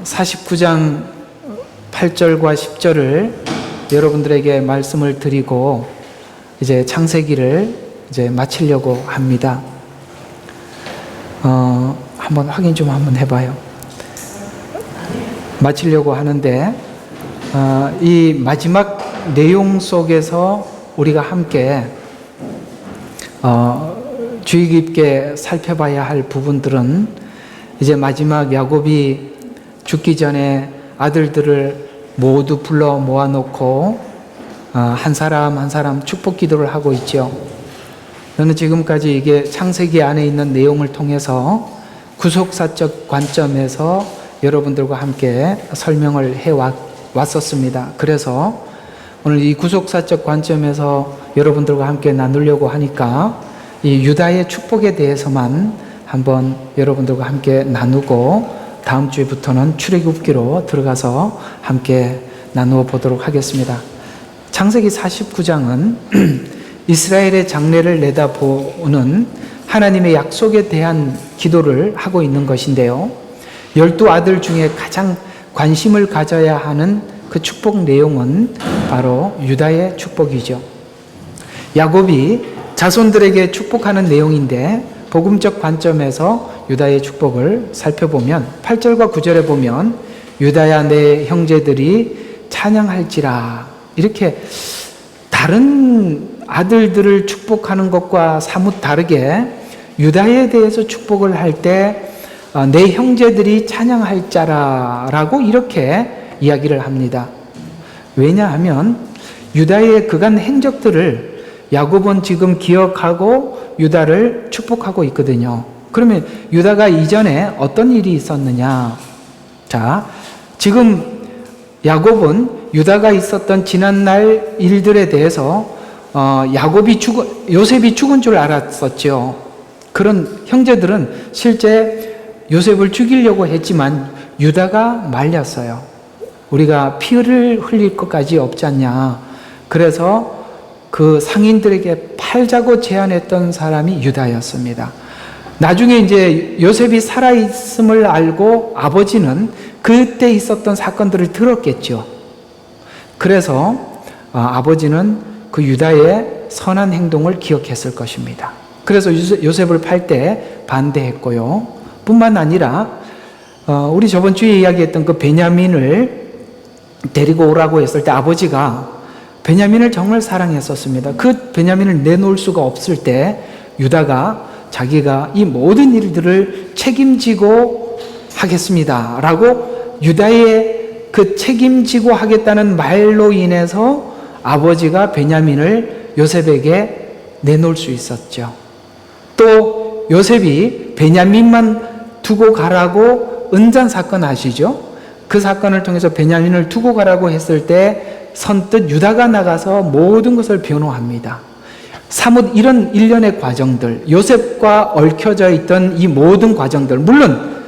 49장 8절과 10절을 여러분들에게 말씀을 드리고 이제 창세기를 이제 마치려고 합니다. 한번 확인 좀 한번 해봐요. 마치려고 하는데 이 마지막 내용 속에서 우리가 함께 주의 깊게 살펴봐야 할 부분들은 이제 마지막 야곱이 죽기 전에 아들들을 모두 불러 모아놓고 한 사람 한 사람 축복 기도를 하고 있죠. 저는 지금까지 이게 창세기 안에 있는 내용을 통해서 구속사적 관점에서 여러분들과 함께 설명을 해왔었습니다. 그래서 오늘 이 구속사적 관점에서 여러분들과 함께 나누려고 하니까 이 유다의 축복에 대해서만 한번 여러분들과 함께 나누고 다음 주부터는 출애굽기로 들어가서 함께 나누어 보도록 하겠습니다. 창세기 49장은 이스라엘의 장래를 내다보는 하나님의 약속에 대한 기도를 하고 있는 것인데요. 12아들 중에 가장 관심을 가져야 하는 그 축복 내용은 바로 유다의 축복이죠. 야곱이 자손들에게 축복하는 내용인데 복음적 관점에서 유다의 축복을 살펴보면 8절과 9절에 보면 유다야 내 형제들이 찬양할지라, 이렇게 다른 아들들을 축복하는 것과 사뭇 다르게 유다에 대해서 축복을 할 때 내 형제들이 찬양할 자라라고 이렇게 이야기를 합니다. 왜냐하면 유다의 그간 행적들을 야곱은 지금 기억하고 유다를 축복하고 있거든요. 그러면 유다가 이전에 어떤 일이 있었느냐? 자, 지금 야곱은 유다가 있었던 지난날 일들에 대해서 요셉이 죽은 줄 알았었죠. 그런 형제들은 실제 요셉을 죽이려고 했지만 유다가 말렸어요. 우리가 피를 흘릴 것까지 없지 않냐. 그래서 그 상인들에게 팔자고 제안했던 사람이 유다였습니다. 나중에 이제 요셉이 살아있음을 알고 아버지는 그때 있었던 사건들을 들었겠죠. 그래서 아버지는 그 유다의 선한 행동을 기억했을 것입니다. 그래서 요셉을 팔 때 반대했고요. 뿐만 아니라 우리 저번 주에 이야기했던 그 베냐민을 데리고 오라고 했을 때 아버지가 베냐민을 정말 사랑했었습니다. 그 베냐민을 내놓을 수가 없을 때 유다가 자기가 이 모든 일들을 책임지고 하겠습니다 라고 유다의 그 책임지고 하겠다는 말로 인해서 아버지가 베냐민을 요셉에게 내놓을 수 있었죠. 또 요셉이 베냐민만 두고 가라고 은잔 사건 아시죠? 그 사건을 통해서 베냐민을 두고 가라고 했을 때 선뜻 유다가 나가서 모든 것을 변호합니다. 사뭇 이런 일련의 과정들, 요셉과 얽혀져 있던 이 모든 과정들, 물론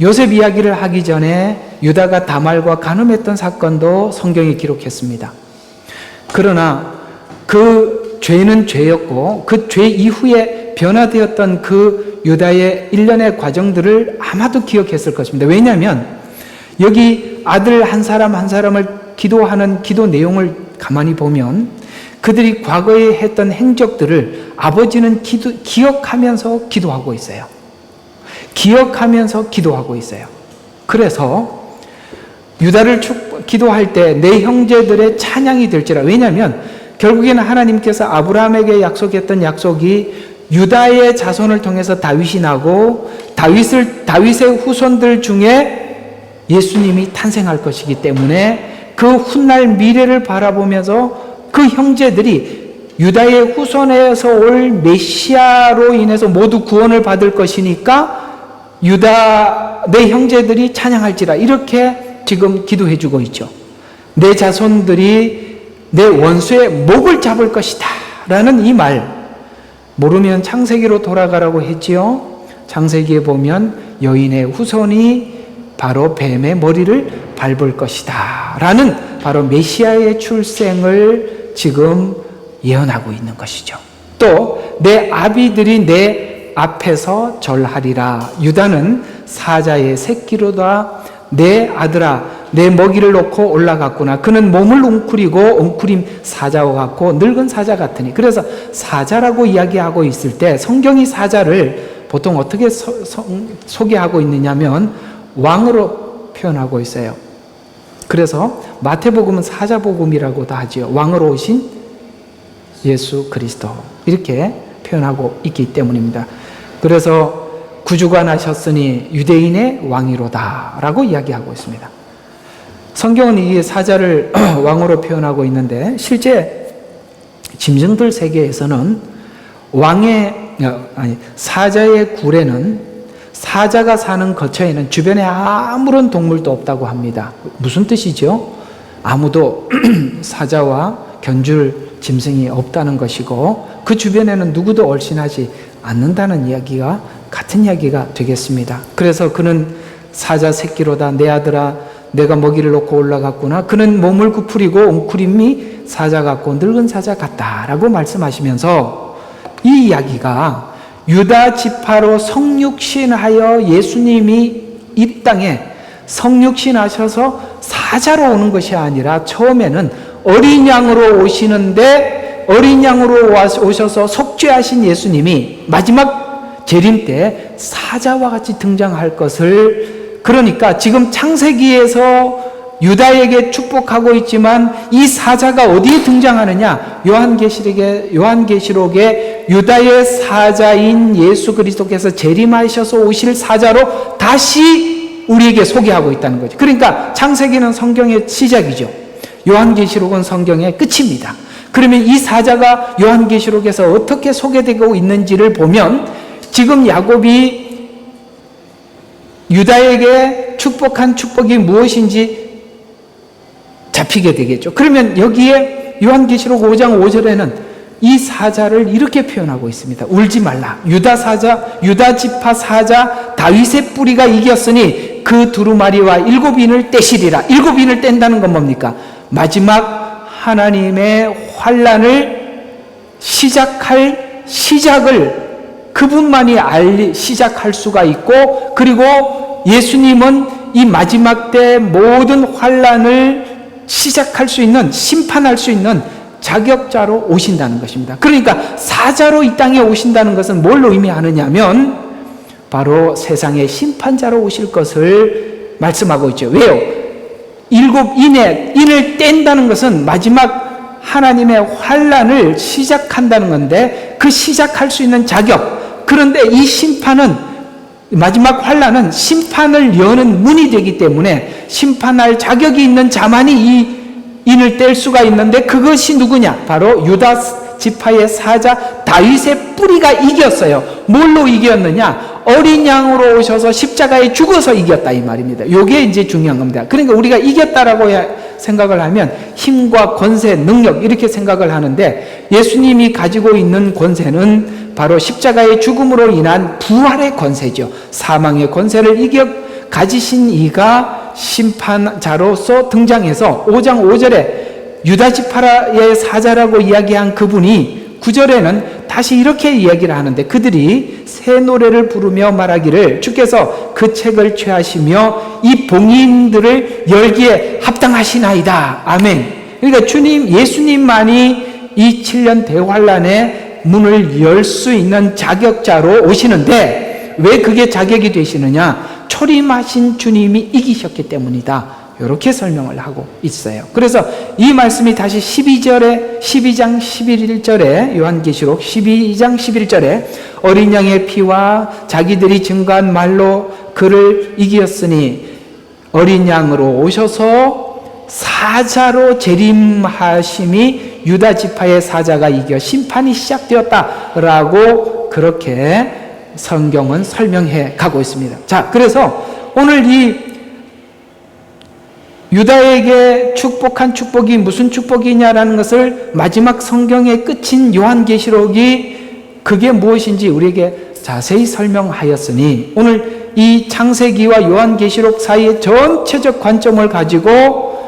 요셉 이야기를 하기 전에 유다가 다말과 간음했던 사건도 성경에 기록했습니다. 그러나 그 죄는 죄였고 그 죄 이후에 변화되었던 그 유다의 일련의 과정들을 아마도 기억했을 것입니다. 왜냐하면 여기 아들 한 사람 한 사람을 기도하는 기도 내용을 가만히 보면 그들이 과거에 했던 행적들을 아버지는 기억하면서 기도하고 있어요. 기억하면서 기도하고 있어요. 그래서 유다를 기도할 때 내 형제들의 찬양이 될지라. 왜냐하면 결국에는 하나님께서 아브라함에게 약속했던 약속이 유다의 자손을 통해서 다윗이 나고 다윗의 후손들 중에 예수님이 탄생할 것이기 때문에 그 훗날 미래를 바라보면서 그 형제들이 유다의 후손에서 올 메시아로 인해서 모두 구원을 받을 것이니까 유다 내 형제들이 찬양할지라, 이렇게 지금 기도해주고 있죠. 내 자손들이 내 원수의 목을 잡을 것이다 라는 이 말, 모르면 창세기로 돌아가라고 했지요. 창세기에 보면 여인의 후손이 바로 뱀의 머리를 밟을 것이다 라는 바로 메시아의 출생을 지금 예언하고 있는 것이죠. 또 내 아비들이 내 앞에서 절하리라. 유다는 사자의 새끼로다 내 아들아 내 먹이를 놓고 올라갔구나. 그는 몸을 웅크리고 웅크림 사자와 같고 늙은 사자 같으니. 그래서 사자라고 이야기하고 있을 때 성경이 사자를 보통 어떻게 소개하고 있느냐면 왕으로 표현하고 있어요. 그래서 마태복음은 사자복음이라고도 하지요. 왕으로 오신 예수 그리스도 이렇게 표현하고 있기 때문입니다. 그래서 구주가 나셨으니 유대인의 왕이로다 라고 이야기하고 있습니다. 성경은 이 사자를 왕으로 표현하고 있는데 실제 짐승들 세계에서는 사자의 굴에는 사자가 사는 거처에는 주변에 아무런 동물도 없다고 합니다. 무슨 뜻이죠? 아무도 사자와 견줄 짐승이 없다는 것이고 그 주변에는 누구도 얼씬하지 않는다는 이야기가 같은 이야기가 되겠습니다. 그래서 그는 사자 새끼로다. 내 아들아 내가 먹이를 놓고 올라갔구나. 그는 몸을 구부리고 웅크림이 사자 같고 늙은 사자 같다라고 말씀하시면서 이 이야기가 유다 지파로 성육신하여 예수님이 이 땅에 성육신하셔서 사자로 오는 것이 아니라 처음에는 어린 양으로 오시는데 어린 양으로 오셔서 속죄하신 예수님이 마지막 재림 때 사자와 같이 등장할 것을, 그러니까 지금 창세기에서 유다에게 축복하고 있지만 이 사자가 어디에 등장하느냐? 요한계시록에 유다의 사자인 예수 그리스도께서 재림하셔서 오실 사자로 다시 우리에게 소개하고 있다는 거죠. 그러니까 창세기는 성경의 시작이죠. 요한계시록은 성경의 끝입니다. 그러면 이 사자가 요한계시록에서 어떻게 소개되고 있는지를 보면 지금 야곱이 유다에게 축복한 축복이 무엇인지 잡히게 되겠죠. 그러면 여기에 요한계시록 5장 5절에는 이 사자를 이렇게 표현하고 있습니다. 울지 말라. 유다 지파 사자 다윗의 뿌리가 이겼으니 그 두루마리와 7인을 떼시리라. 7인을 뗀다는 건 뭡니까? 마지막 하나님의 환란을 시작할 시작을 그분만이 시작할 수가 있고, 그리고 예수님은 이 마지막 때 모든 환란을 시작할 수 있는, 심판할 수 있는 자격자로 오신다는 것입니다. 그러니까 사자로 이 땅에 오신다는 것은 뭘 의미하느냐면 바로 세상의 심판자로 오실 것을 말씀하고 있죠. 왜요? 7인을 뗀다는 것은 마지막 하나님의 환란을 시작한다는 건데 그 시작할 수 있는 자격, 그런데 이 심판은, 마지막 환란은 심판을 여는 문이 되기 때문에 심판할 자격이 있는 자만이 이 인을 뗄 수가 있는데 그것이 누구냐? 바로 유다 지파의 사자 다윗의 뿌리가 이겼어요. 뭘로 이겼느냐? 어린 양으로 오셔서 십자가에 죽어서 이겼다 이 말입니다. 이게 이제 중요한 겁니다. 그러니까 우리가 이겼다라고 생각을 하면 힘과 권세, 능력 이렇게 생각을 하는데 예수님이 가지고 있는 권세는 바로 십자가의 죽음으로 인한 부활의 권세죠. 사망의 권세를 가지신 이가 심판자로서 등장해서 5장 5절에 유다 지파의 사자라고 이야기한 그분이 9절에는 다시 이렇게 이야기를 하는데 그들이 새 노래를 부르며 말하기를 주께서 그 책을 취하시며 이 봉인들을 열기에 합당하시나이다. 아멘. 그러니까 예수님만이 이 7년 대환란의 문을 열 수 있는 자격자로 오시는데 왜 그게 자격이 되시느냐? 초림하신 주님이 이기셨기 때문이다. 이렇게 설명을 하고 있어요. 그래서 이 말씀이 다시 12장 11절에 요한계시록 12장 11절에 어린 양의 피와 자기들이 증거한 말로 그를 이겼으니 어린 양으로 오셔서 사자로 재림하심이 유다 지파의 사자가 이겨 심판이 시작되었다라고 그렇게 성경은 설명해 가고 있습니다. 자, 그래서 오늘 이 유다에게 축복한 축복이 무슨 축복이냐라는 것을 마지막 성경의 끝인 요한계시록이 그게 무엇인지 우리에게 자세히 설명하였으니 오늘 이 창세기와 요한계시록 사이의 전체적 관점을 가지고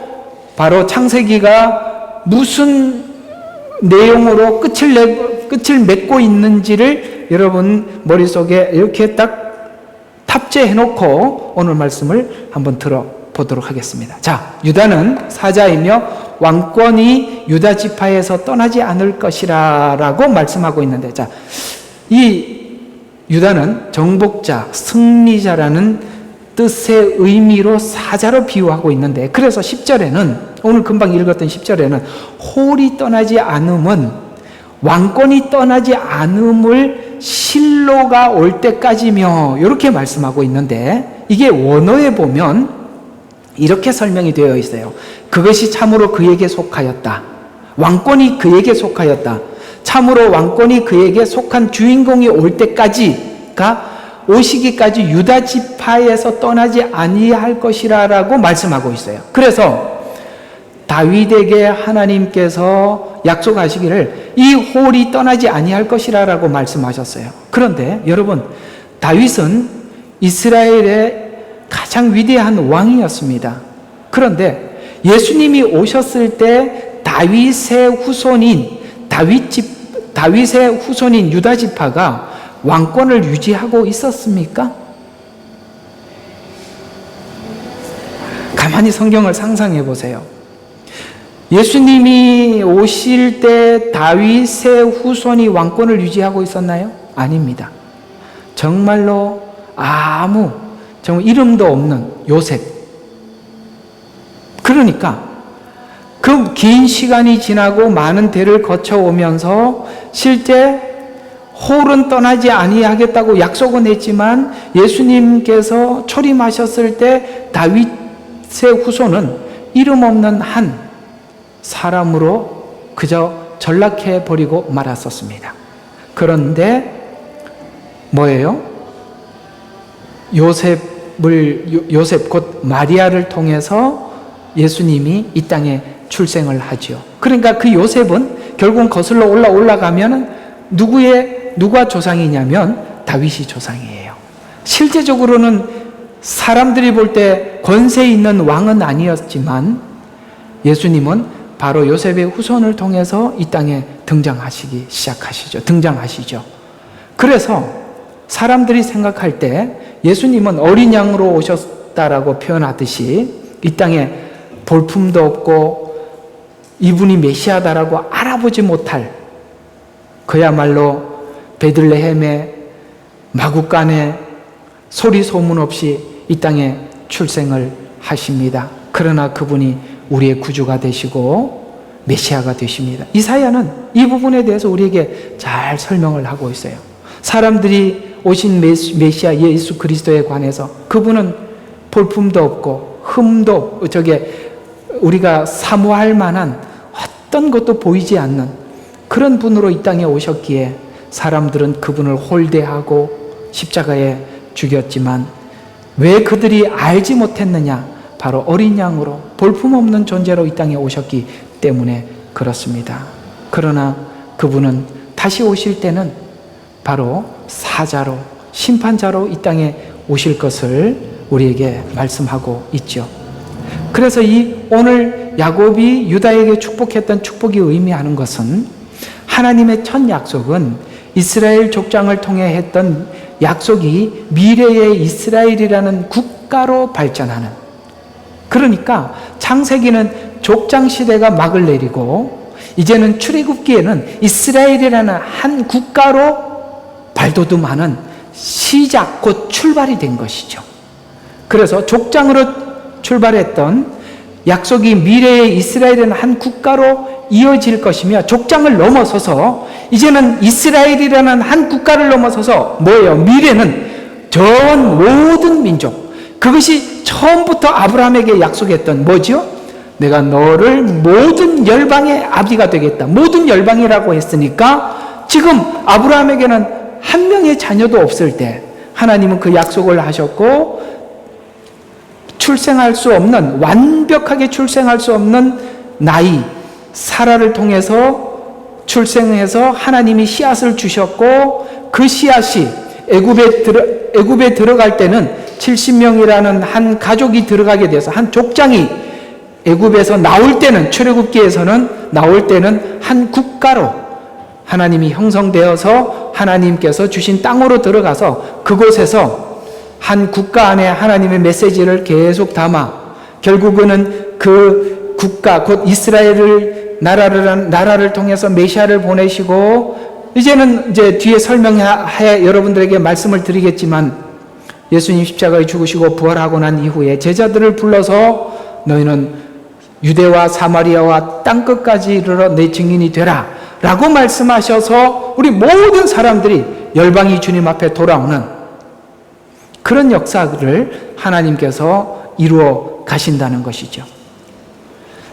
바로 창세기가 무슨 내용으로 끝을 맺고 있는지를 여러분 머릿속에 이렇게 딱 탑재해놓고 오늘 말씀을 한번 들어보도록 하겠습니다. 자, 유다는 사자이며 왕권이 유다 지파에서 떠나지 않을 것이라 라고 말씀하고 있는데, 자, 이 유다는 정복자, 승리자라는 뜻의 의미로 사자로 비유하고 있는데, 그래서 10절에는, 오늘 금방 읽었던 10절에는 홀이 떠나지 않음은, 왕권이 떠나지 않음을 실로가 올 때까지며 이렇게 말씀하고 있는데, 이게 원어에 보면 이렇게 설명이 되어 있어요. 그것이 참으로 그에게 속하였다. 왕권이 그에게 속하였다. 참으로 왕권이 그에게 속한 주인공이 올 때까지가, 오시기까지 유다 지파에서 떠나지 아니할 것이라고 말씀하고 있어요. 그래서 다윗에게 하나님께서 약속하시기를 이 홀이 떠나지 아니할 것이라고 말씀하셨어요. 그런데 여러분, 다윗은 이스라엘의 가장 위대한 왕이었습니다. 그런데 예수님이 오셨을 때 다윗의 후손인 유다 지파가 왕권을 유지하고 있었습니까? 가만히 성경을 상상해 보세요. 예수님이 오실 때 다윗의 후손이 왕권을 유지하고 있었나요? 아닙니다. 정말로 정말 이름도 없는 요셉. 그러니까 그 긴 시간이 지나고 많은 대를 거쳐오면서 실제 홀은 떠나지 아니하겠다고 약속은 했지만 예수님께서 초림하셨을 때 다윗의 후손은 이름 없는 한 사람으로 그저 전락해버리고 말았었습니다. 그런데 뭐예요? 요셉 곧 마리아를 통해서 예수님이 이 땅에 출생을 하죠. 그러니까 그 요셉은 결국 거슬러 올라가면은 누가 조상이냐면 다윗이 조상이에요. 실제적으로는 사람들이 볼 때 권세 있는 왕은 아니었지만 예수님은 바로 요셉의 후손을 통해서 이 땅에 등장하시죠. 그래서 사람들이 생각할 때 예수님은 어린 양으로 오셨다라고 표현하듯이 이 땅에 볼품도 없고 이분이 메시아다라고 알아보지 못할, 그야말로 베들레헴의 마구간에 소리 소문 없이 이 땅에 출생을 하십니다. 그러나 그분이 우리의 구주가 되시고 메시아가 되십니다. 이사야는 이 부분에 대해서 우리에게 잘 설명을 하고 있어요. 사람들이 오신 메시아 예수 그리스도에 관해서 그분은 볼품도 없고 흠도 우리가 사모할 만한 어떤 것도 보이지 않는 그런 분으로 이 땅에 오셨기에 사람들은 그분을 홀대하고 십자가에 죽였지만 왜 그들이 알지 못했느냐? 바로 어린 양으로 볼품없는 존재로 이 땅에 오셨기 때문에 그렇습니다. 그러나 그분은 다시 오실 때는 바로 사자로, 심판자로 이 땅에 오실 것을 우리에게 말씀하고 있죠. 그래서 오늘 야곱이 유다에게 축복했던 축복이 의미하는 것은, 하나님의 첫 약속은 이스라엘 족장을 통해 했던 약속이 미래의 이스라엘이라는 국가로 발전하는, 그러니까 창세기는 족장 시대가 막을 내리고 이제는 출애굽기에는 이스라엘이라는 한 국가로 발돋움하는 시작, 곧 출발이 된 것이죠. 그래서 족장으로 출발했던 약속이 미래의 이스라엘이라는 한 국가로 이어질 것이며, 족장을 넘어서서 이제는 이스라엘이라는 한 국가를 넘어서서 뭐예요? 미래는 전 모든 민족, 그것이 처음부터 아브라함에게 약속했던 뭐죠? 내가 너를 모든 열방의 아비가 되겠다. 모든 열방이라고 했으니까 지금 아브라함에게는 한 명의 자녀도 없을 때 하나님은 그 약속을 하셨고, 완벽하게 출생할 수 없는 나이 사라를 통해서 출생해서 하나님이 씨앗을 주셨고, 그 씨앗이 애굽에 들어갈 때는 70명이라는 한 가족이 들어가게 돼서 한 족장이 애굽에서 나올 때는, 출애굽기에서는 나올 때는 한 국가로 하나님이 형성되어서 하나님께서 주신 땅으로 들어가서 그곳에서 한 국가 안에 하나님의 메시지를 계속 담아 결국은 그 국가 곧 이스라엘을 나라를 통해서 메시아를 보내시고 이제는 이제 뒤에 설명해 여러분들에게 말씀을 드리겠지만 예수님 십자가에 죽으시고 부활하고 난 이후에 제자들을 불러서 너희는 유대와 사마리아와 땅끝까지 이르러 내 증인이 되라 라고 말씀하셔서 우리 모든 사람들이 열방이 주님 앞에 돌아오는 그런 역사를 하나님께서 이루어 가신다는 것이죠.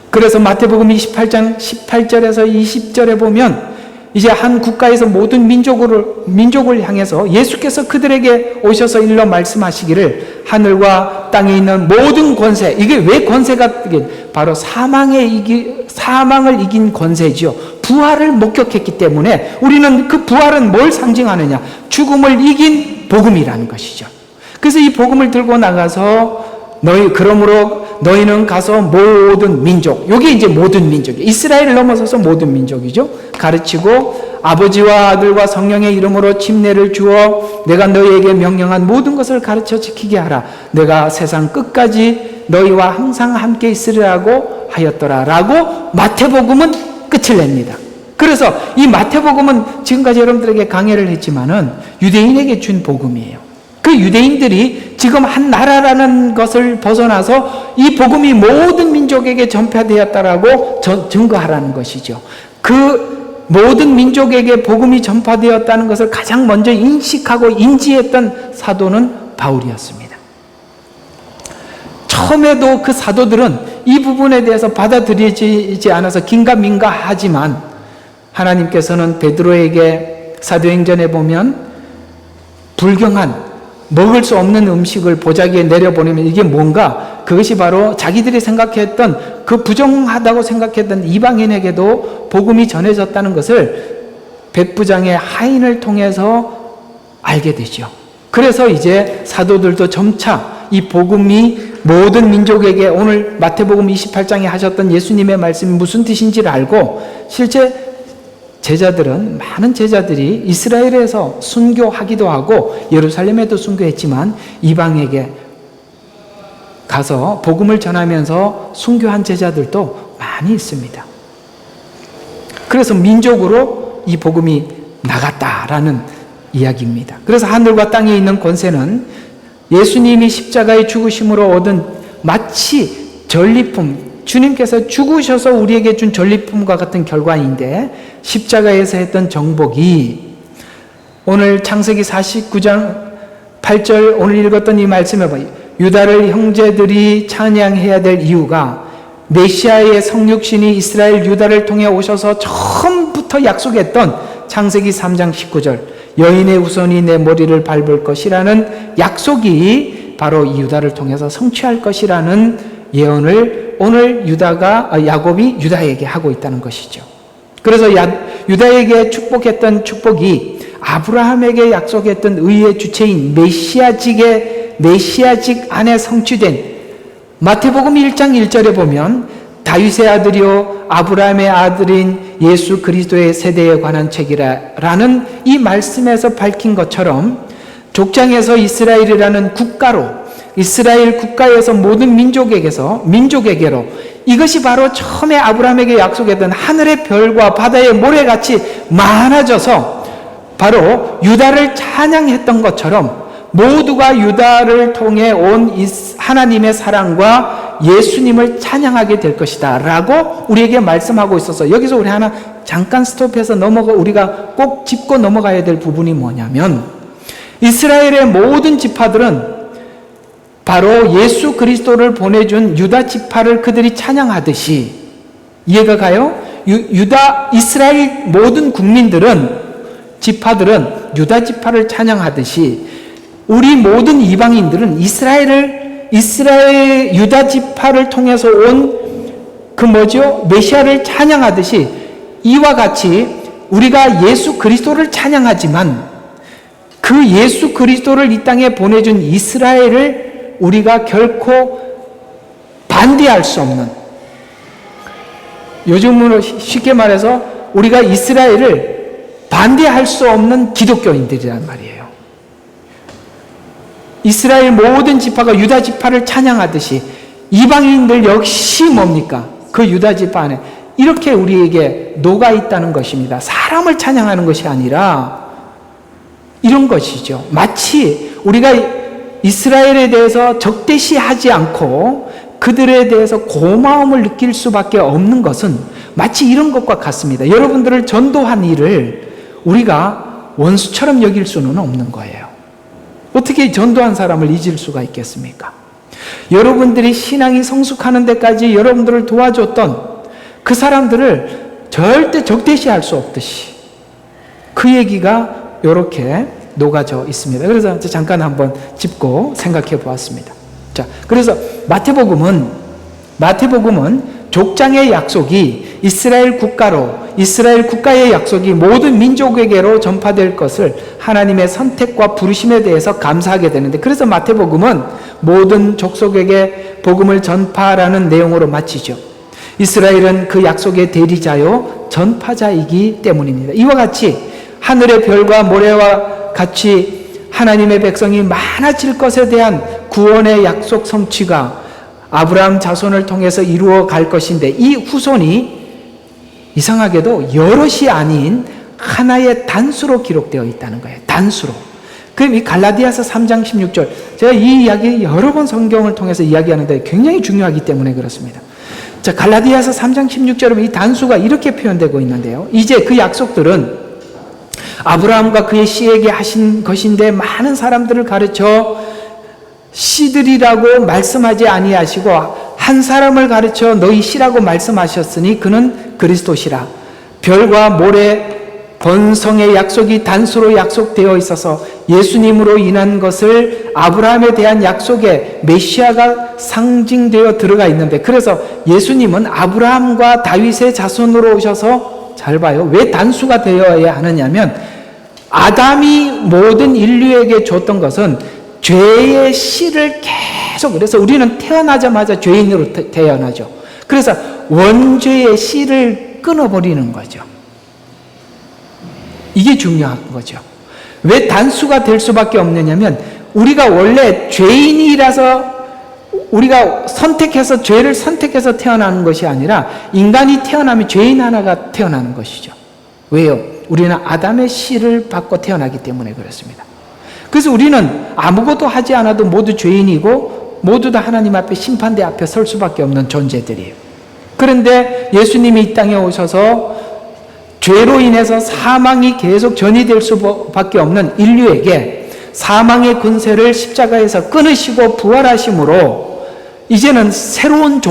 그래서 마태복음 28장 18절에서 20절에 보면 이제 한 국가에서 모든 민족을 향해서 예수께서 그들에게 오셔서 일러 말씀하시기를 하늘과 땅에 있는 모든 권세, 이게 왜 권세가 바로 사망을 이긴 권세지요. 부활을 목격했기 때문에 우리는 그 부활은 뭘 상징하느냐? 죽음을 이긴 복음이라는 것이죠. 그래서 이 복음을 들고 나가서 그러므로 너희는 가서 모든 민족, 여기 이제 모든 민족, 이스라엘을 넘어서서 모든 민족이죠. 가르치고 아버지와 아들과 성령의 이름으로 침례를 주어 내가 너희에게 명령한 모든 것을 가르쳐 지키게 하라. 내가 세상 끝까지 너희와 항상 함께 있으리라고 하였더라. 라고 마태복음은 끝을 냅니다. 그래서 이 마태복음은 지금까지 여러분들에게 강해를 했지만은 유대인에게 준 복음이에요. 그 유대인들이 지금 한 나라라는 것을 벗어나서 이 복음이 모든 민족에게 전파되었다라고 증거하라는 것이죠. 그 모든 민족에게 복음이 전파되었다는 것을 가장 먼저 인식하고 인지했던 사도는 바울이었습니다. 처음에도 그 사도들은 이 부분에 대해서 받아들이지 않아서 긴가민가하지만 하나님께서는 베드로에게 사도행전에 보면 불경한 먹을 수 없는 음식을 보자기에 내려보내면 이게 뭔가? 그것이 바로 자기들이 생각했던 그 부정하다고 생각했던 이방인에게도 복음이 전해졌다는 것을 백부장의 하인을 통해서 알게 되죠. 그래서 이제 사도들도 점차 이 복음이 모든 민족에게 오늘 마태복음 28장에 하셨던 예수님의 말씀이 무슨 뜻인지를 알고 실제 많은 제자들이 이스라엘에서 순교하기도 하고 예루살렘에도 순교했지만 이방에게 가서 복음을 전하면서 순교한 제자들도 많이 있습니다. 그래서 민족으로 이 복음이 나갔다라는 이야기입니다. 그래서 하늘과 땅에 있는 권세는 예수님이 십자가의 죽으심으로 얻은 마치 전리품, 주님께서 죽으셔서 우리에게 준 전리품과 같은 결과인데 십자가에서 했던 정복이 오늘 창세기 49장 8절 오늘 읽었던 이 말씀에 봐요. 유다를 형제들이 찬양해야 될 이유가 메시아의 성육신이 이스라엘 유다를 통해 오셔서 처음부터 약속했던 창세기 3장 19절 여인의 우선이 내 머리를 밟을 것이라는 약속이 바로 이 유다를 통해서 성취할 것이라는 예언을 오늘 야곱이 유다에게 하고 있다는 것이죠. 그래서 유다에게 축복했던 축복이 아브라함에게 약속했던 의의 주체인 메시아직 안에 성취된 마태복음 1장 1절에 보면 다윗의 아들이요 아브라함의 아들인 예수 그리스도의 세대에 관한 책이라는 이 말씀에서 밝힌 것처럼 족장에서 이스라엘이라는 국가로 이스라엘 국가에서 모든 민족에게로 이것이 바로 처음에 아브라함에게 약속했던 하늘의 별과 바다의 모래같이 많아져서 바로 유다를 찬양했던 것처럼 모두가 유다를 통해 온 하나님의 사랑과 예수님을 찬양하게 될 것이다 라고 우리에게 말씀하고 있어서 여기서 우리 하나 잠깐 스톱해서 우리가 꼭 짚고 넘어가야 될 부분이 뭐냐면 이스라엘의 모든 지파들은 바로 예수 그리스도를 보내준 유다 지파를 그들이 찬양하듯이 이해가 가요? 이스라엘 모든 지파들은 유다 지파를 찬양하듯이 우리 모든 이방인들은 이스라엘 유다 지파를 통해서 온 메시아를 찬양하듯이 이와 같이 우리가 예수 그리스도를 찬양하지만 그 예수 그리스도를 이 땅에 보내준 이스라엘을 우리가 결코 반대할 수 없는, 요즘으로 쉽게 말해서 우리가 이스라엘을 반대할 수 없는 기독교인들이란 말이에요. 이스라엘 모든 지파가 유다 지파를 찬양하듯이 이방인들 역시 뭡니까? 그 유다 지파 안에 이렇게 우리에게 녹아 있다는 것입니다. 사람을 찬양하는 것이 아니라 이런 것이죠. 마치 우리가 이스라엘에 대해서 적대시하지 않고 그들에 대해서 고마움을 느낄 수밖에 없는 것은 마치 이런 것과 같습니다. 여러분들을 전도한 일을 우리가 원수처럼 여길 수는 없는 거예요. 어떻게 전도한 사람을 잊을 수가 있겠습니까? 여러분들이 신앙이 성숙하는 데까지 여러분들을 도와줬던 그 사람들을 절대 적대시할 수 없듯이 그 얘기가 이렇게 녹아져 있습니다. 그래서 잠깐 한번 짚고 생각해 보았습니다. 자, 그래서 마태복음은 족장의 약속이 이스라엘 국가의 약속이 모든 민족에게로 전파될 것을 하나님의 선택과 부르심에 대해서 감사하게 되는데, 그래서 마태복음은 모든 족속에게 복음을 전파라는 내용으로 마치죠. 이스라엘은 그 약속의 대리자요 전파자이기 때문입니다. 이와 같이 하늘의 별과 모래와 같이 하나님의 백성이 많아질 것에 대한 구원의 약속 성취가 아브라함 자손을 통해서 이루어 갈 것인데, 이 후손이 이상하게도 여럿이 아닌 하나의 단수로 기록되어 있다는 거예요. 단수로. 그럼 이 갈라디아서 3장 16절, 제가 이 이야기 여러 번 성경을 통해서 이야기하는데 굉장히 중요하기 때문에 그렇습니다. 자, 갈라디아서 3장 16절에 이 단수가 이렇게 표현되고 있는데요. 이제 그 약속들은 아브라함과 그의 씨에게 하신 것인데 많은 사람들을 가르쳐 씨들이라고 말씀하지 아니하시고 한 사람을 가르쳐 너희 씨라고 말씀하셨으니 그는 그리스도시라. 별과 모래 번성의 약속이 단수로 약속되어 있어서 예수님으로 인한 것을 아브라함에 대한 약속에 메시아가 상징되어 들어가 있는데, 그래서 예수님은 아브라함과 다윗의 자손으로 오셔서, 잘 봐요, 왜 단수가 되어야 하느냐면 아담이 모든 인류에게 줬던 것은 죄의 씨를 계속, 그래서 우리는 태어나자마자 죄인으로 태어나죠. 그래서 원죄의 씨를 끊어버리는 거죠. 이게 중요한 거죠. 왜 단수가 될 수밖에 없느냐면 우리가 원래 죄인이라서 우리가 죄를 선택해서 태어나는 것이 아니라 인간이 태어나면 죄인 하나가 태어나는 것이죠. 왜요? 우리는 아담의 씨를 받고 태어나기 때문에 그렇습니다. 그래서 우리는 아무것도 하지 않아도 모두 죄인이고 모두 다 하나님 앞에 심판대 앞에 설 수밖에 없는 존재들이에요. 그런데 예수님이 이 땅에 오셔서 죄로 인해서 사망이 계속 전이될 수밖에 없는 인류에게 사망의 권세를 십자가에서 끊으시고 부활하심으로 이제는 새로운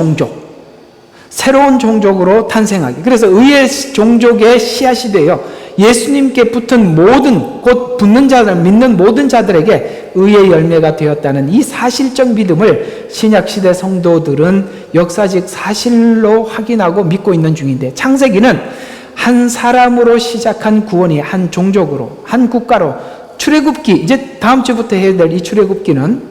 종족으로 탄생하기. 그래서 의의 종족의 씨앗이 되어 예수님께 붙은 모든, 곧 붙는 자들, 믿는 모든 자들에게 의의 열매가 되었다는 이 사실적 믿음을 신약시대 성도들은 역사적 사실로 확인하고 믿고 있는 중인데, 창세기는 한 사람으로 시작한 구원이 한 종족으로, 한 국가로, 출애굽기, 이제 다음 주부터 해야 될 이 출애굽기는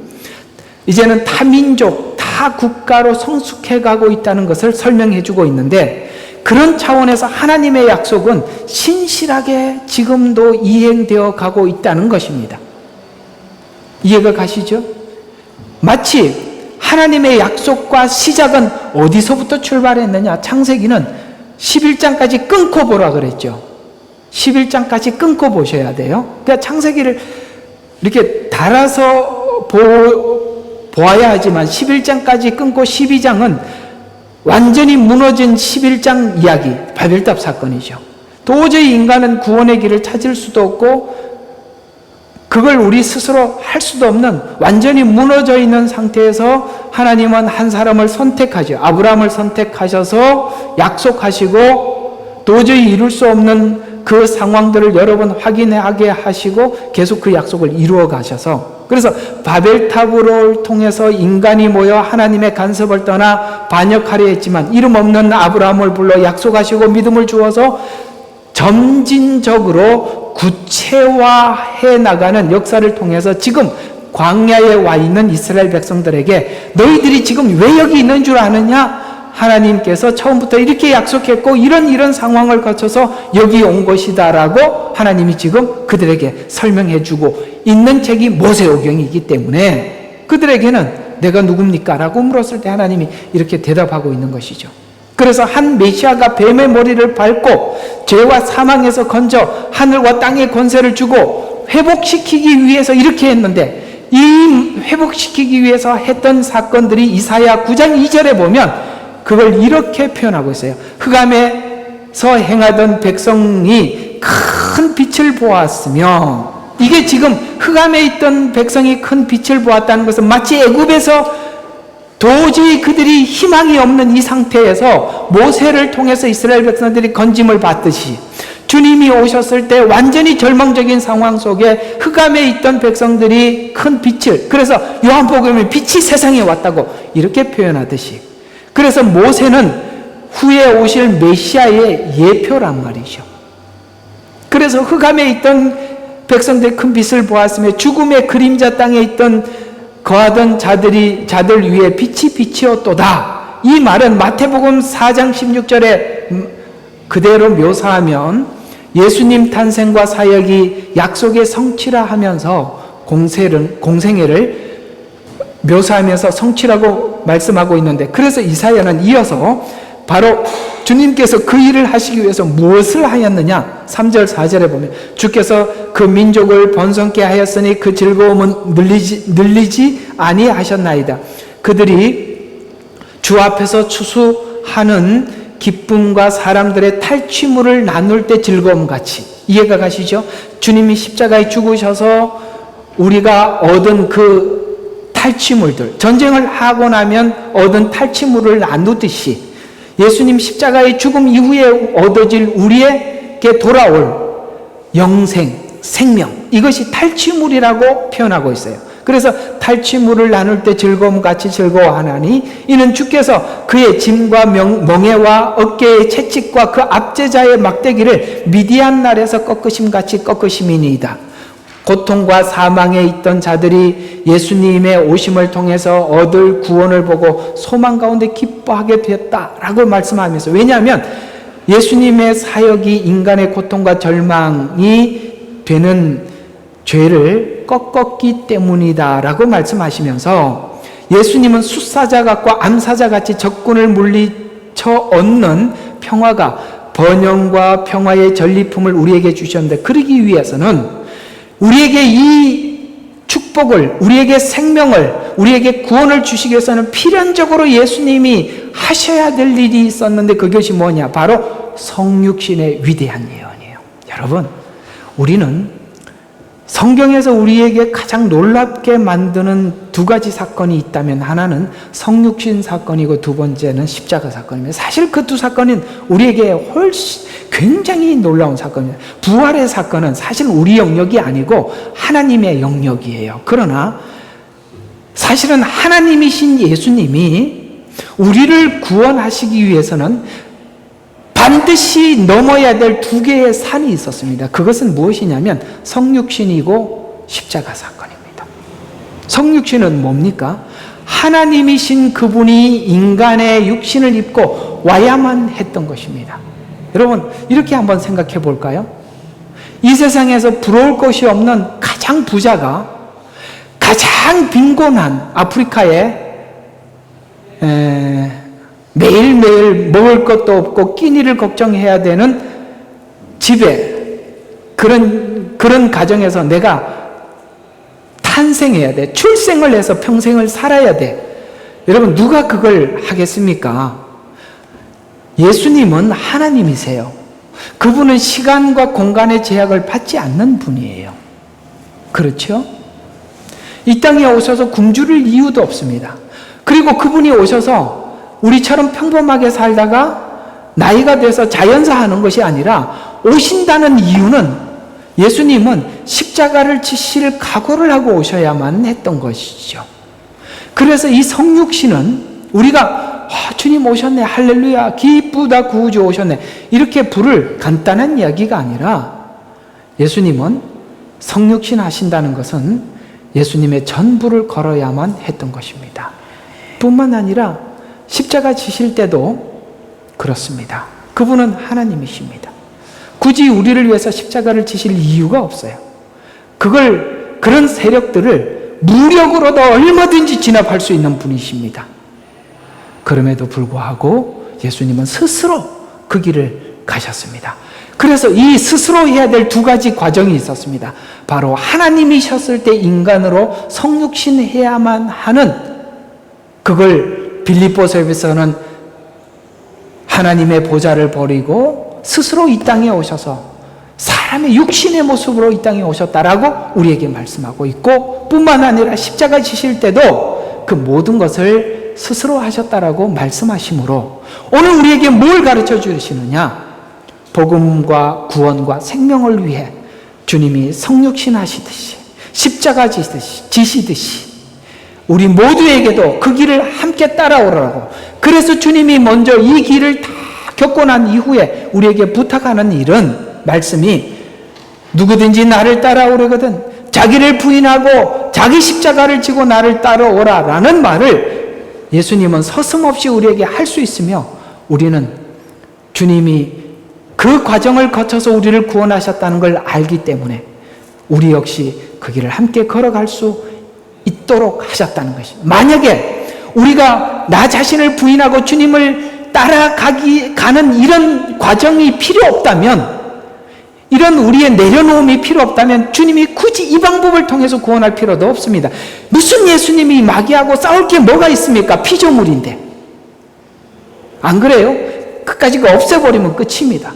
이제는 타민족, 타 국가로 성숙해 가고 있다는 것을 설명해 주고 있는데, 그런 차원에서 하나님의 약속은 신실하게 지금도 이행되어 가고 있다는 것입니다. 이해가 가시죠? 마치 하나님의 약속과 시작은 어디서부터 출발했느냐? 창세기는 11장까지 끊고 보라 그랬죠. 11장까지 끊고 보셔야 돼요. 그러니까 창세기를 이렇게 달아서 보아야 하지만 11장까지 끊고 12장은 완전히 무너진 11장 이야기, 바벨탑 사건이죠. 도저히 인간은 구원의 길을 찾을 수도 없고 그걸 우리 스스로 할 수도 없는 완전히 무너져 있는 상태에서 하나님은 한 사람을 선택하죠. 아브라함을 선택하셔서 약속하시고 도저히 이룰 수 없는 그 상황들을 여러 번 확인하게 하시고 계속 그 약속을 이루어 가셔서, 그래서 바벨탑을 통해서 인간이 모여 하나님의 간섭을 떠나 반역하려 했지만 이름 없는 아브라함을 불러 약속하시고 믿음을 주어서 점진적으로 구체화해 나가는 역사를 통해서 지금 광야에 와 있는 이스라엘 백성들에게 너희들이 지금 왜 여기 있는 줄 아느냐? 하나님께서 처음부터 이렇게 약속했고 이런 상황을 거쳐서 여기 온 것이다라고 하나님이 지금 그들에게 설명해 주고 있는 책이 모세오경이기 때문에 그들에게는 내가 누굽니까? 라고 물었을 때 하나님이 이렇게 대답하고 있는 것이죠. 그래서 한 메시아가 뱀의 머리를 밟고 죄와 사망에서 건져 하늘과 땅의 권세를 주고 회복시키기 위해서 이렇게 했는데, 이 회복시키기 위해서 했던 사건들이 이사야 9장 2절에 보면 그걸 이렇게 표현하고 있어요. 흑암에서 행하던 백성이 큰 빛을 보았으며, 이게 지금 흑암에 있던 백성이 큰 빛을 보았다는 것은 마치 애굽에서 도저히 그들이 희망이 없는 이 상태에서 모세를 통해서 이스라엘 백성들이 건짐을 받듯이 주님이 오셨을 때 완전히 절망적인 상황 속에 흑암에 있던 백성들이 큰 빛을, 그래서 요한복음에 빛이 세상에 왔다고 이렇게 표현하듯이, 그래서 모세는 후에 오실 메시아의 예표란 말이죠. 그래서 흑암에 있던 백성들이 큰 빛을 보았으며 죽음의 그림자 땅에 있던 거하던 자들 위에 빛이 비치었도다. 이 말은 마태복음 4장 16절에 그대로 묘사하면 예수님 탄생과 사역이 약속의 성취라 하면서 공생애를 묘사하면서 성취라고 말씀하고 있는데, 그래서 이사야는 이어서 바로 주님께서 그 일을 하시기 위해서 무엇을 하였느냐? 3절 4절에 보면 주께서 그 민족을 번성케 하였으니 그 즐거움은 늘리지 아니하셨나이다. 그들이 주 앞에서 추수하는 기쁨과 사람들의 탈취물을 나눌 때 즐거움같이. 이해가 가시죠? 주님이 십자가에 죽으셔서 우리가 얻은 그 탈취물들, 전쟁을 하고 나면 얻은 탈취물을 나누듯이 예수님 십자가의 죽음 이후에 얻어질 우리에게 돌아올 영생, 생명, 이것이 탈취물이라고 표현하고 있어요. 그래서 탈취물을 나눌 때 즐거움같이 즐거워하나니 이는 주께서 그의 짐과 멍에와 어깨의 채찍과 그 압제자의 막대기를 미디안 날에서 꺾으심같이 꺾으심이니이다. 고통과 사망에 있던 자들이 예수님의 오심을 통해서 얻을 구원을 보고 소망 가운데 기뻐하게 되었다라고 말씀하면서, 왜냐하면 예수님의 사역이 인간의 고통과 절망이 되는 죄를 꺾었기 때문이다라고 말씀하시면서, 예수님은 숫사자 같고 암사자 같이 적군을 물리쳐 얻는 평화가 번영과 평화의 전리품을 우리에게 주셨는데, 그러기 위해서는 우리에게 이 축복을, 우리에게 생명을, 우리에게 구원을 주시기 위해서는 필연적으로 예수님이 하셔야 될 일이 있었는데, 그것이 뭐냐? 바로 성육신의 위대한 예언이에요. 여러분, 우리는 성경에서 우리에게 가장 놀랍게 만드는 두 가지 사건이 있다면, 하나는 성육신 사건이고 두 번째는 십자가 사건입니다. 사실 그 두 사건은 우리에게 훨씬 굉장히 놀라운 사건입니다. 부활의 사건은 사실 우리 영역이 아니고 하나님의 영역이에요. 그러나 사실은 하나님이신 예수님이 우리를 구원하시기 위해서는 반드시 넘어야 될 두 개의 산이 있었습니다. 그것은 무엇이냐면 성육신이고 십자가 사건입니다. 성육신은 뭡니까? 하나님이신 그분이 인간의 육신을 입고 와야만 했던 것입니다. 여러분, 이렇게 한번 생각해 볼까요? 이 세상에서 부러울 것이 없는 가장 부자가 가장 빈곤한 아프리카에 매일매일 먹을 것도 없고 끼니를 걱정해야 되는 집에, 그런 가정에서 내가 탄생해야 돼. 출생을 해서 평생을 살아야 돼. 여러분, 누가 그걸 하겠습니까? 예수님은 하나님이세요. 그분은 시간과 공간의 제약을 받지 않는 분이에요. 그렇죠? 이 땅에 오셔서 굶주릴 이유도 없습니다. 그리고 그분이 오셔서 우리처럼 평범하게 살다가 나이가 돼서 자연사 하는 것이 아니라, 오신다는 이유는 예수님은 십자가를 지실 각오를 하고 오셔야만 했던 것이죠. 그래서 이 성육신은 우리가 주님 오셨네, 할렐루야, 기쁘다, 구주 오셨네, 이렇게 부를 간단한 이야기가 아니라, 예수님은 성육신 하신다는 것은 예수님의 전부를 걸어야만 했던 것입니다. 뿐만 아니라 십자가 지실 때도 그렇습니다. 그분은 하나님이십니다. 굳이 우리를 위해서 십자가를 지실 이유가 없어요. 그 그런 세력들을 무력으로도 얼마든지 진압할 수 있는 분이십니다. 그럼에도 불구하고 예수님은 스스로 그 길을 가셨습니다. 그래서 이 스스로 해야 될 두 가지 과정이 있었습니다. 바로 하나님이셨을 때 인간으로 성육신 해야만 하는, 그걸 빌립보서에서는 하나님의 보좌를 버리고 스스로 이 땅에 오셔서 사람의 육신의 모습으로 이 땅에 오셨다라고 우리에게 말씀하고 있고, 뿐만 아니라 십자가 지실 때도 그 모든 것을 스스로 하셨다라고 말씀하시므로 오늘 우리에게 뭘 가르쳐 주시느냐? 복음과 구원과 생명을 위해 주님이 성육신 하시듯이, 십자가 지시듯이 우리 모두에게도 그 길을 함께 따라오라고, 그래서 주님이 먼저 이 길을 다 겪고 난 이후에 우리에게 부탁하는 일은, 말씀이 누구든지 나를 따라오려거든 자기를 부인하고 자기 십자가를 지고 나를 따라오라라는 말을 예수님은 서슴없이 우리에게 할 수 있으며, 우리는 주님이 그 과정을 거쳐서 우리를 구원하셨다는 걸 알기 때문에 우리 역시 그 길을 함께 걸어갈 수 있도록 하셨다는 것입니다. 만약에 우리가 나 자신을 부인하고 주님을 따라가는 이런 과정이 필요 없다면, 이런 우리의 내려놓음이 필요 없다면 주님이 굳이 이 방법을 통해서 구원할 필요도 없습니다. 무슨 예수님이 마귀하고 싸울 게 뭐가 있습니까? 피조물인데. 안 그래요? 끝까지 없애버리면 끝입니다.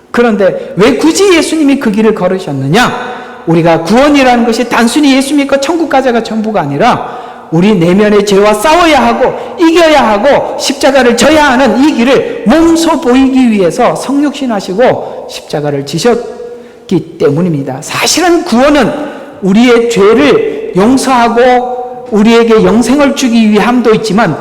그런데 왜 굳이 예수님이 그 길을 걸으셨느냐? 우리가 구원이라는 것이 단순히 예수 믿고 천국 가자가 전부가 아니라 우리 내면의 죄와 싸워야 하고 이겨야 하고 십자가를 져야 하는 이 길을 몸소 보이기 위해서 성육신하시고 십자가를 지셨기 때문입니다. 사실은 구원은 우리의 죄를 용서하고 우리에게 영생을 주기 위함도 있지만,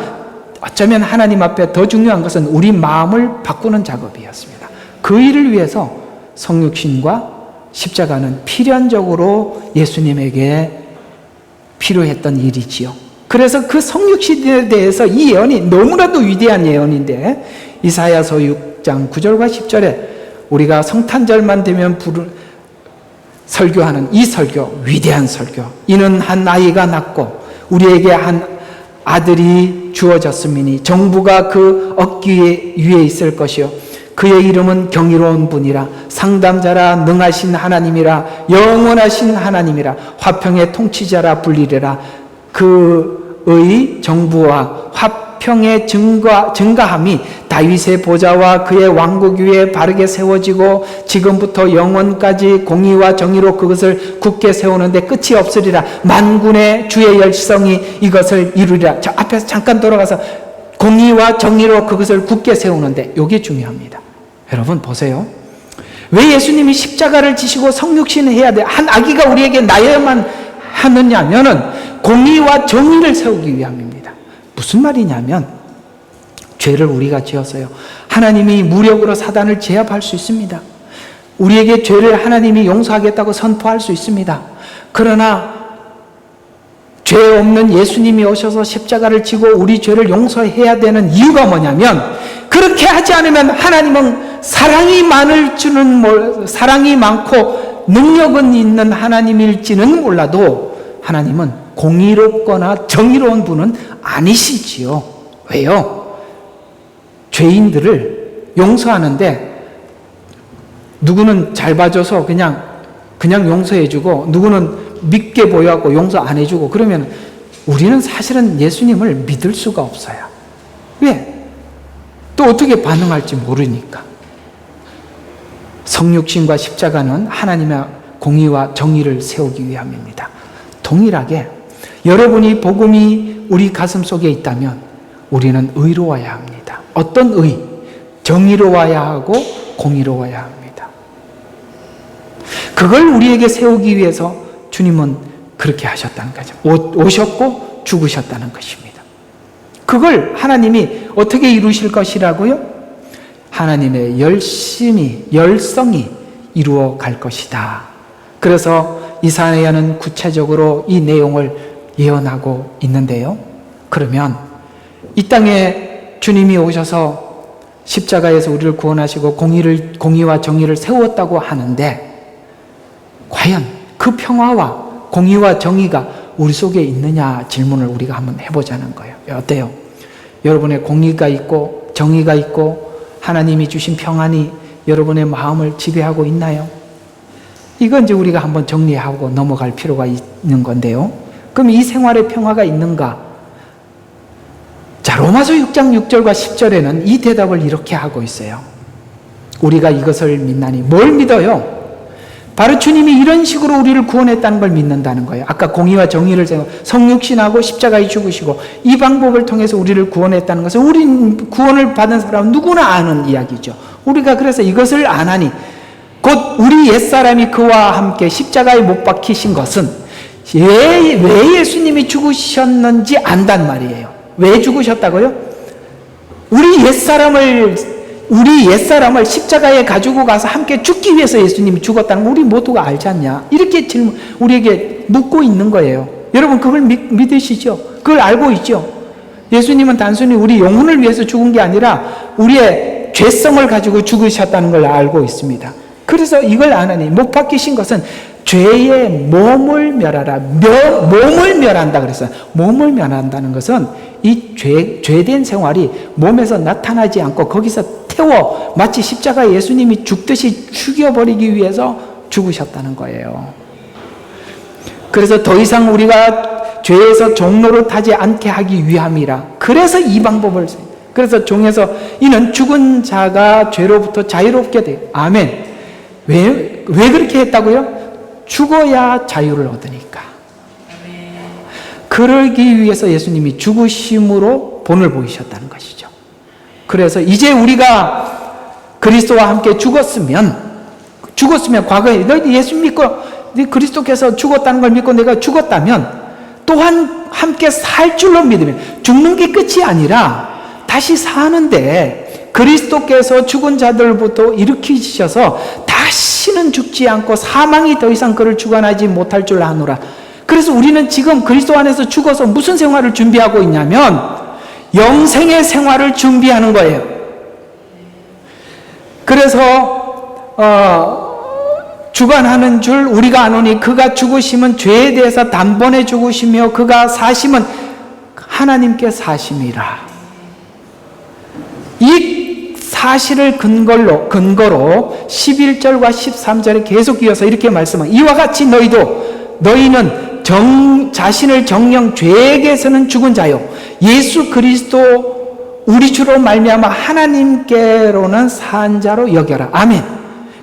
어쩌면 하나님 앞에 더 중요한 것은 우리 마음을 바꾸는 작업이었습니다. 그 일을 위해서 성육신과 십자가는 필연적으로 예수님에게 필요했던 일이지요. 그래서 그 성육신에 대해서 이 예언이 너무나도 위대한 예언인데, 이사야서 6장 9절과 10절에 우리가 성탄절만 되면 설교하는 이 설교, 위대한 설교. 이는 한 아이가 낳고 우리에게 한 아들이 주어졌음이니 정부가 그 어깨 위에 있을 것이요 그의 이름은 경이로운 분이라, 상담자라, 능하신 하나님이라, 영원하신 하나님이라, 화평의 통치자라 불리리라. 그의 정부와 화평의 증가함이 다윗의 보좌와 그의 왕국 위에 바르게 세워지고 지금부터 영원까지 공의와 정의로 그것을 굳게 세우는데 끝이 없으리라. 만군의 주의 열성이 이것을 이루리라. 저 앞에서 잠깐 돌아가서 공의와 정의로 그것을 굳게 세우는데, 이게 중요합니다. 여러분 보세요. 왜 예수님이 십자가를 지시고 성육신을 해야 돼? 한 아기가 우리에게 나야만 하느냐면은 공의와 정의를 세우기 위함입니다. 무슨 말이냐면, 죄를 우리가 지었어요. 하나님이 무력으로 사단을 제압할 수 있습니다. 우리에게 죄를 하나님이 용서하겠다고 선포할 수 있습니다. 그러나 죄 없는 예수님이 오셔서 십자가를 지고 우리 죄를 용서해야 되는 이유가 뭐냐면, 그렇게 하지 않으면 하나님은 사랑이 많고 능력은 있는 하나님일지는 몰라도 하나님은 공의롭거나 정의로운 분은 아니시지요. 왜요? 죄인들을 용서하는데 누구는 잘 봐줘서 그냥 용서해주고, 누구는 믿게 보여갖고 용서 안 해주고, 그러면 우리는 사실은 예수님을 믿을 수가 없어요. 왜? 또 어떻게 반응할지 모르니까. 성육신과 십자가는 하나님의 공의와 정의를 세우기 위함입니다. 동일하게 여러분이 복음이 우리 가슴 속에 있다면 우리는 의로워야 합니다. 어떤 의? 정의로워야 하고 공의로워야 합니다. 그걸 우리에게 세우기 위해서 주님은 그렇게 하셨다는 거죠. 오셨고 죽으셨다는 것입니다. 그걸 하나님이 어떻게 이루실 것이라고요? 하나님의 열성이 이루어 갈 것이다. 그래서 이사야는 구체적으로 이 내용을 예언하고 있는데요. 그러면 이 땅에 주님이 오셔서 십자가에서 우리를 구원하시고 공의와 정의를 세웠다고 하는데, 과연 그 평화와 공의와 정의가 우리 속에 있느냐 질문을 우리가 한번 해보자는 거예요. 어때요? 여러분의 공의가 있고 정의가 있고 하나님이 주신 평안이 여러분의 마음을 지배하고 있나요? 이건 이제 우리가 한번 정리하고 넘어갈 필요가 있는 건데요. 그럼 이 생활의 평화가 있는가? 자, 로마서 6장 6절과 10절에는 이 대답을 이렇게 하고 있어요. 우리가 이것을 믿나니 뭘 믿어요? 바로 주님이 이런 식으로 우리를 구원했다는 걸 믿는다는 거예요. 아까 공의와 정의를 성육신하고 십자가에 죽으시고 이 방법을 통해서 우리를 구원했다는 것은 우리 구원을 받은 사람은 누구나 아는 이야기죠. 우리가 그래서 이것을 안 하니 곧 우리 옛사람이 그와 함께 십자가에 못 박히신 것은 왜 예수님이 죽으셨는지 안단 말이에요. 왜 죽으셨다고요? 우리 옛사람을 십자가에 가지고 가서 함께 죽기 위해서 예수님이 죽었다는 거 우리 모두가 알지 않냐? 이렇게 우리에게 묻고 있는 거예요. 여러분 그걸 믿으시죠? 그걸 알고 있죠? 예수님은 단순히 우리 영혼을 위해서 죽은 게 아니라 우리의 죄성을 가지고 죽으셨다는 걸 알고 있습니다. 그래서 이걸 안 하니 못 박히신 것은 죄의 몸을 멸하라. 몸을 멸한다 그랬어요. 몸을 멸한다는 것은 이 죄된 생활이 몸에서 나타나지 않고 거기서 태워 마치 십자가에 예수님이 죽듯이 죽여버리기 위해서 죽으셨다는 거예요. 그래서 더 이상 우리가 죄에서 종로를 타지 않게 하기 위함이라. 그래서 이 방법을 그래서 종에서 이는 죽은 자가 죄로부터 자유롭게 돼요. 아멘. 왜 그렇게 했다고요? 죽어야 자유를 얻으니까. 그러기 위해서 예수님이 죽으심으로 본을 보이셨다는 것이죠. 그래서 이제 우리가 그리스도와 함께 죽었으면 과거에 너 예수 믿고 그리스도께서 죽었다는 걸 믿고 내가 죽었다면 또한 함께 살 줄로 믿으면 죽는 게 끝이 아니라 다시 사는데 그리스도께서 죽은 자들부터 일으키셔서 다시는 죽지 않고 사망이 더 이상 그를 주관하지 못할 줄 아노라. 그래서 우리는 지금 그리스도 안에서 죽어서 무슨 생활을 준비하고 있냐면 영생의 생활을 준비하는 거예요. 그래서 주관하는 줄 우리가 아노니 그가 죽으심은 죄에 대해서 단번에 죽으시며 그가 사심은 하나님께 사심이라. 이 사실을 근거로 11절과 13절에 계속 이어서 이렇게 말씀합니다. 이와 같이 너희는 자신을 정령 죄에게서는 죽은 자요 예수 그리스도 우리 주로 말미암아 하나님께로는 산 자로 여겨라. 아멘.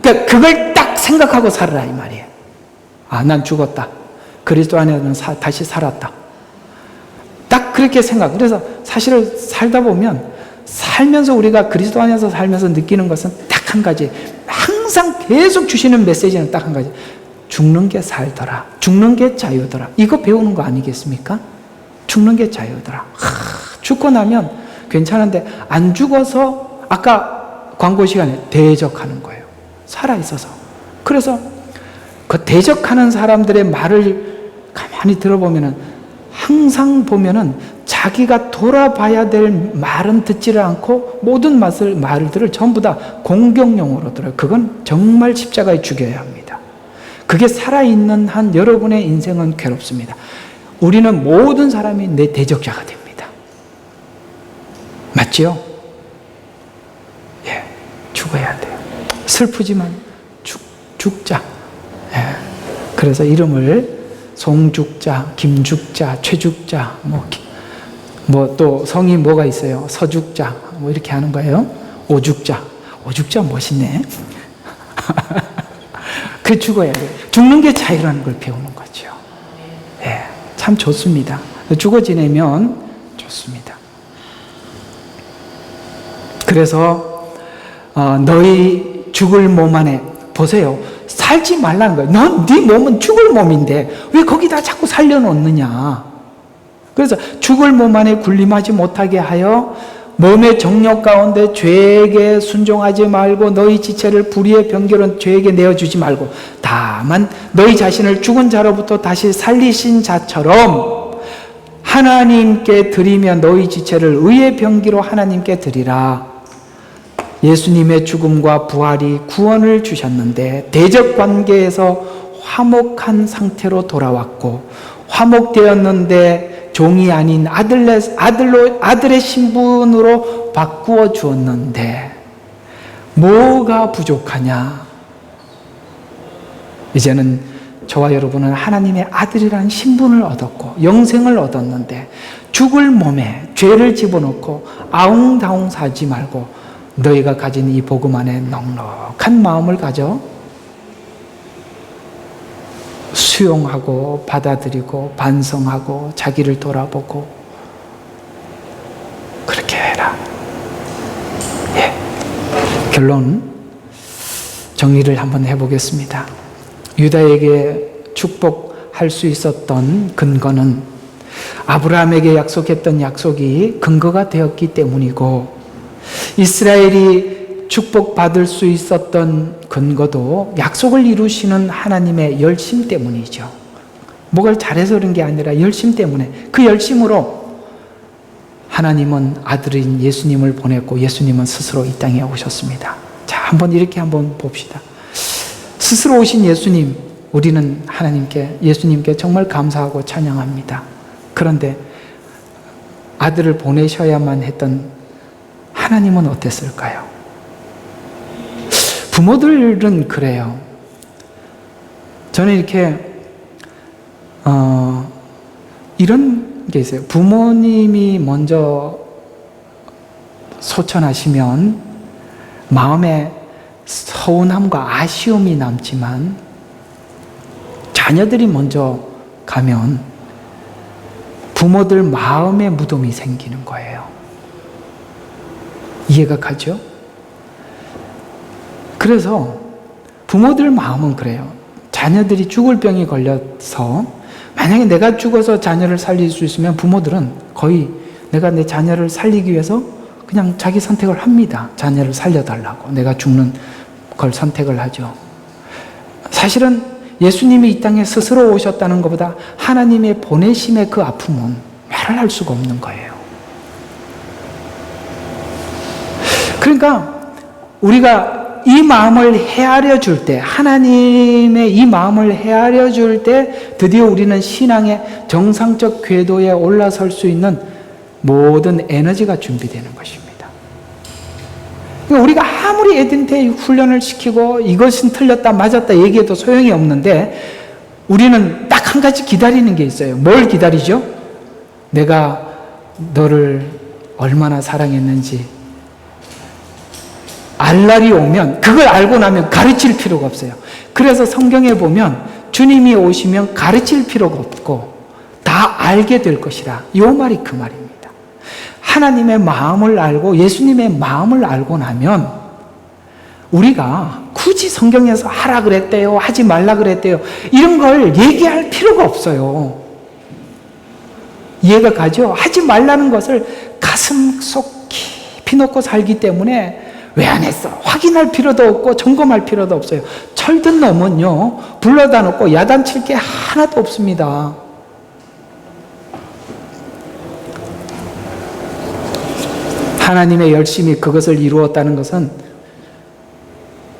그러니까 그걸 딱 생각하고 살아라 이 말이에요. 아, 난 죽었다. 그리스도 안에는 다시 살았다. 딱 그렇게 생각. 그래서 사실을 살다 보면 살면서 우리가 그리스도 안에서 살면서 느끼는 것은 딱 한 가지. 항상 계속 주시는 메시지는 딱 한 가지. 죽는 게 살더라. 죽는 게 자유더라. 이거 배우는 거 아니겠습니까? 죽는 게 자유더라. 죽고 나면 괜찮은데 안 죽어서 아까 광고 시간에 대적하는 거예요. 살아있어서. 그래서 그 대적하는 사람들의 말을 가만히 들어보면은 항상 보면은 자기가 돌아봐야 될 말은 듣지를 않고 모든 말들을 전부 다 공격용으로 들어요. 그건 정말 십자가에 죽여야 합니다. 그게 살아있는 한 여러분의 인생은 괴롭습니다. 우리는 모든 사람이 내 대적자가 됩니다. 맞지요? 예, 죽어야 돼요. 슬프지만 죽자. 예. 그래서 이름을 송죽자, 김죽자, 최죽자, 뭐 또 성이 뭐가 있어요? 서죽자, 뭐 이렇게 하는 거예요. 오죽자 멋있네. 그 죽어야 돼요. 죽는 게 자유라는 걸 배우는 거죠. 예, 참 좋습니다. 죽어 지내면 좋습니다. 그래서 너희 죽을 몸 안에 보세요. 살지 말라는 거예요. 네 몸은 죽을 몸인데 왜 거기다 자꾸 살려놓느냐. 그래서 죽을 몸 안에 군림하지 못하게 하여 몸의 정욕 가운데 죄에게 순종하지 말고 너희 지체를 불의의 병결은 죄에게 내어주지 말고 다만 너희 자신을 죽은 자로부터 다시 살리신 자처럼 하나님께 드리며 너희 지체를 의의 병기로 하나님께 드리라. 예수님의 죽음과 부활이 구원을 주셨는데 대적 관계에서 화목한 상태로 돌아왔고, 화목되었는데 종이 아닌 아들의 신분으로 바꾸어 주었는데 뭐가 부족하냐? 이제는 저와 여러분은 하나님의 아들이라는 신분을 얻었고 영생을 얻었는데, 죽을 몸에 죄를 집어넣고 아웅다웅 살지 말고 너희가 가진 이 복음 안에 넉넉한 마음을 가져 수용하고 받아들이고 반성하고 자기를 돌아보고 그렇게 해라. 예. 결론 정리를 한번 해보겠습니다. 유다에게 축복할 수 있었던 근거는 아브라함에게 약속했던 약속이 근거가 되었기 때문이고, 이스라엘이 축복받을 수 있었던 근거도 약속을 이루시는 하나님의 열심 때문이죠. 뭐가 잘해서 그런 게 아니라 열심 때문에, 그 열심으로 하나님은 아들인 예수님을 보냈고 예수님은 스스로 이 땅에 오셨습니다. 자, 이렇게 한번 봅시다. 스스로 오신 예수님, 우리는 예수님께 정말 감사하고 찬양합니다. 그런데 아들을 보내셔야만 했던 하나님은 어땠을까요? 부모들은 그래요. 저는 이렇게 이런 게 있어요. 부모님이 먼저 소천하시면 마음에 서운함과 아쉬움이 남지만, 자녀들이 먼저 가면 부모들 마음에 무덤이 생기는 거예요. 이해가 가죠? 그래서 부모들 마음은 그래요. 자녀들이 죽을 병이 걸려서, 만약에 내가 죽어서 자녀를 살릴 수 있으면 부모들은 거의 내가 내 자녀를 살리기 위해서 그냥 자기 선택을 합니다. 자녀를 살려달라고. 내가 죽는 걸 선택을 하죠. 사실은 예수님이 이 땅에 스스로 오셨다는 것보다 하나님의 보내심의 그 아픔은 말을 할 수가 없는 거예요. 그러니까 우리가 이 마음을 헤아려 줄 때, 하나님의 이 마음을 헤아려 줄 때 드디어 우리는 신앙의 정상적 궤도에 올라설 수 있는 모든 에너지가 준비되는 것입니다. 그러니까 우리가 아무리 애들한테 훈련을 시키고 이것은 틀렸다 맞았다 얘기해도 소용이 없는데, 우리는 딱 한 가지 기다리는 게 있어요. 뭘 기다리죠? 내가 너를 얼마나 사랑했는지 알 날이 오면, 그걸 알고 나면 가르칠 필요가 없어요. 그래서 성경에 보면 주님이 오시면 가르칠 필요가 없고 다 알게 될 것이라, 이 말이 그 말입니다. 하나님의 마음을 알고 예수님의 마음을 알고 나면 우리가 굳이 성경에서 하라 그랬대요, 하지 말라 그랬대요, 이런 걸 얘기할 필요가 없어요. 이해가 가죠? 하지 말라는 것을 가슴 속 깊이 넣고 살기 때문에 왜 안 했어? 확인할 필요도 없고 점검할 필요도 없어요. 철든 놈은요, 불러다 놓고 야단칠 게 하나도 없습니다. 하나님의 열심이 그것을 이루었다는 것은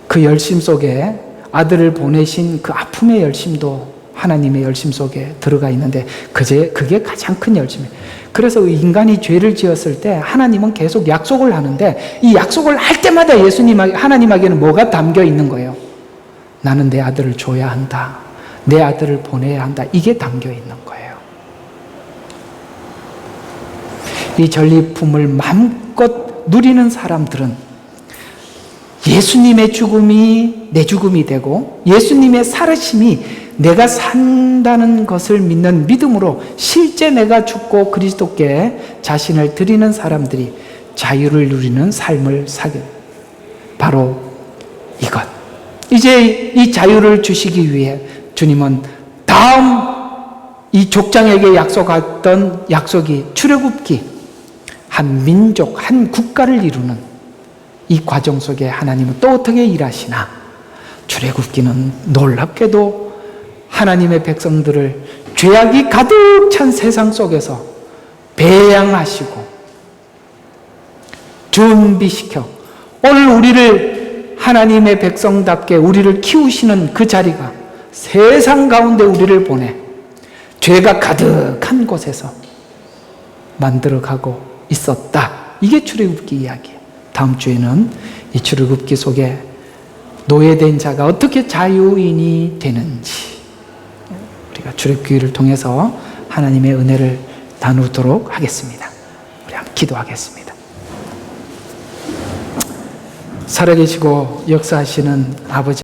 그 열심 속에 아들을 보내신 그 아픔의 열심도 하나님의 열심 속에 들어가 있는데, 그게 가장 큰 열심이에요. 그래서 인간이 죄를 지었을 때 하나님은 계속 약속을 하는데, 이 약속을 할 때마다 하나님에게는 뭐가 담겨 있는 거예요? 나는 내 아들을 줘야 한다, 내 아들을 보내야 한다, 이게 담겨 있는 거예요. 이 전리품을 마음껏 누리는 사람들은 예수님의 죽음이 내 죽음이 되고 예수님의 살으심이 내가 산다는 것을 믿는 믿음으로 실제 내가 죽고 그리스도께 자신을 드리는 사람들이 자유를 누리는 삶을 사게, 바로 이것. 이제 이 자유를 주시기 위해 주님은 다음 이 족장에게 약속했던 약속이 출애굽기, 한 민족, 한 국가를 이루는 이 과정 속에 하나님은 또 어떻게 일하시나? 출애굽기는 놀랍게도 하나님의 백성들을 죄악이 가득 찬 세상 속에서 배양하시고 준비시켜 오늘 우리를 하나님의 백성답게 우리를 키우시는 그 자리가 세상 가운데 우리를 보내 죄가 가득한 곳에서 만들어가고 있었다. 이게 출애굽기 이야기예요. 다음 주에는 이 출애굽기 속에 노예된 자가 어떻게 자유인이 되는지 우리가 출애굽기를 통해서 하나님의 은혜를 나누도록 하겠습니다. 우리 함께 기도하겠습니다. 살아계시고 역사하시는 아버지,